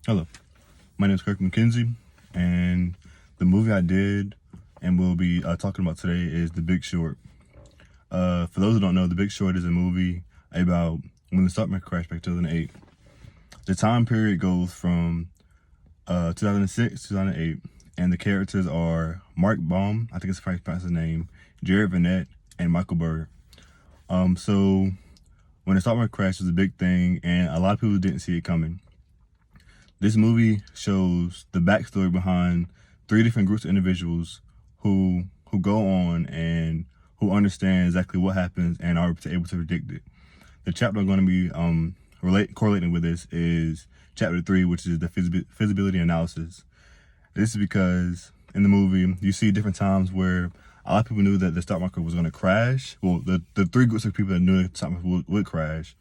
Hello, my name is Kirk McKenzie, and the movie I did and we'll be talking about today is The Big Short. For those who don't know, The Big Short is a movie about when the stock market crashed back in 2008. The time period goes from 2006 to 2008, and the characters are Mark Baum, I think it's probably pronounced his name, Jared Vanette, and Michael Burry. So when the stock market crashed was a big thing, and a lot of people didn't see it coming. This movie shows the backstory behind three different groups of individuals who go on and who understand exactly what happens and are able to predict it. The chapter I'm going to be correlating with this is chapter 3, which is the feasibility analysis. This is because in the movie you see different times where a lot of people knew that the stock market was going to crash. Well, the three groups of people that knew the stock market would crash,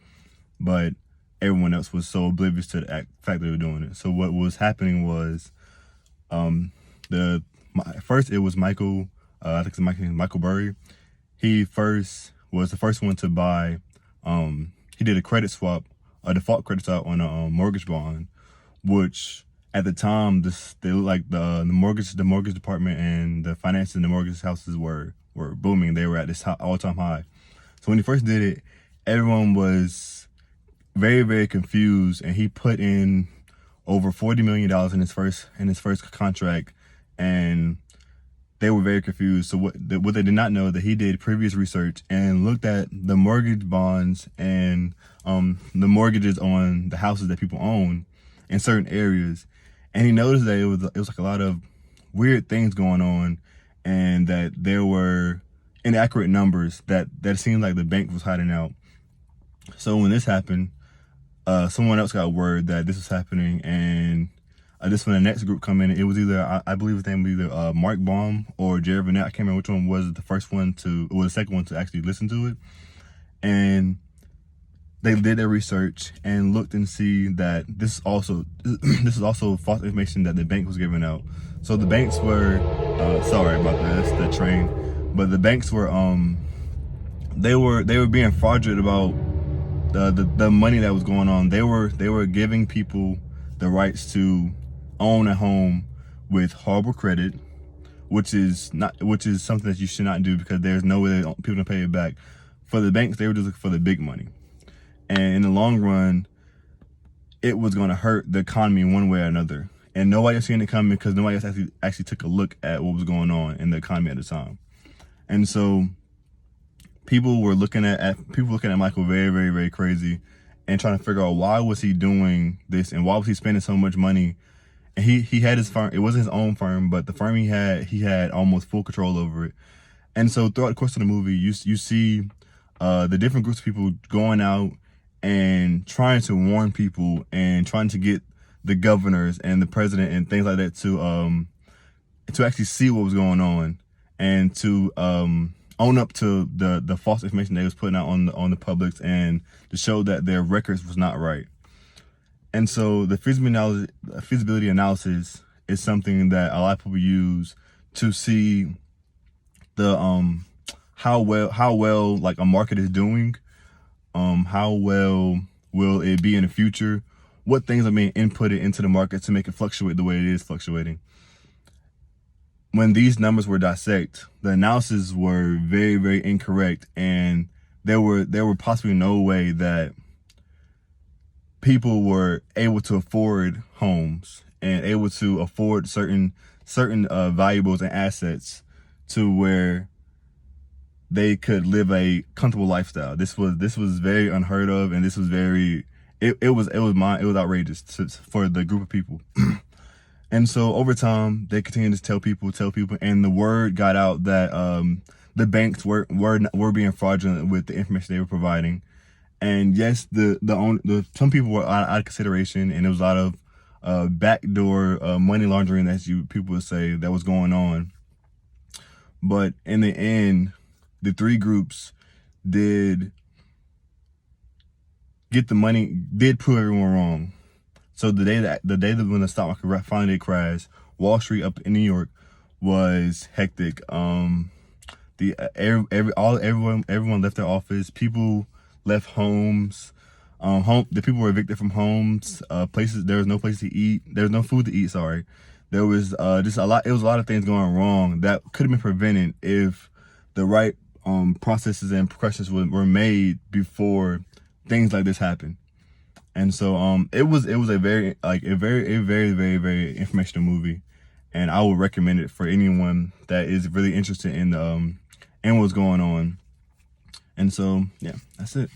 but everyone else was so oblivious to the fact that they were doing it. So what was happening was, first it was Michael, I think it's Michael Burry. He was the first one to buy. He did a credit swap, a default credit swap on a mortgage bond, which at the time they looked like the mortgage department and the finance in the mortgage houses were booming. They were at this all-time high. So when he first did it, everyone was very, very confused, and he put in over $40 million in his first contract, and they were very confused. So what they did not know that he did previous research and looked at the mortgage bonds and the mortgages on the houses that people own in certain areas, and he noticed that it was like a lot of weird things going on, and that there were inaccurate numbers that it seemed like the bank was hiding out. So when this happened, someone else got word that this was happening, and this when the next group come in, it was either I believe his name was either Mark Baum or Jared Vanette. I can't remember which one was the second one to actually listen to it. And they did their research and looked and see that this is also false information that the bank was giving out. So the banks were sorry about this, the train, but the banks were they were being fraudulent about the money that was going on. They were giving people the rights to own a home with horrible credit, which is something that you should not do, because there's no way people can pay it back. For the banks, they were just looking for the big money, and in the long run, it was going to hurt the economy in one way or another. And nobody was seeing it coming because nobody else actually took a look at what was going on in the economy at the time. And so people were looking at Michael very, very, very crazy, and trying to figure out why was he doing this and why was he spending so much money. And he had his firm. It wasn't his own firm, but the firm he had almost full control over it. And so throughout the course of the movie, you see the different groups of people going out and trying to warn people and trying to get the governors and the president and things like that to actually see what was going on, and to own up to the false information they was putting out on the publics, and to show that their records was not right. And so the feasibility analysis is something that a lot of people use to see the how well like a market is doing, how well will it be in the future, what things are being inputted into the market to make it fluctuate the way it is fluctuating. When these numbers were dissected, the analysis were very, very incorrect, and there were possibly no way that people were able to afford homes and able to afford certain valuables and assets to where they could live a comfortable lifestyle. This was very unheard of, and this was it was outrageous for the group of people. And so over time, they continued to tell people, and the word got out that the banks were being fraudulent with the information they were providing. And yes, some people were out of consideration, and there was a lot of backdoor money laundering, as people would say, that was going on. But in the end, the three groups did get the money, did prove everyone wrong. So the day that when the stock market finally crashed, Wall Street up in New York was hectic. Everyone left their office. People left homes. The people were evicted from homes, places. There was no place to eat. There was no food to eat. Sorry, there was just a lot. It was a lot of things going wrong that could have been prevented if the right processes and precautions were made before things like this happened. And so it was a very very informational movie, and I would recommend it for anyone that is really interested in what's going on. And so yeah, that's it.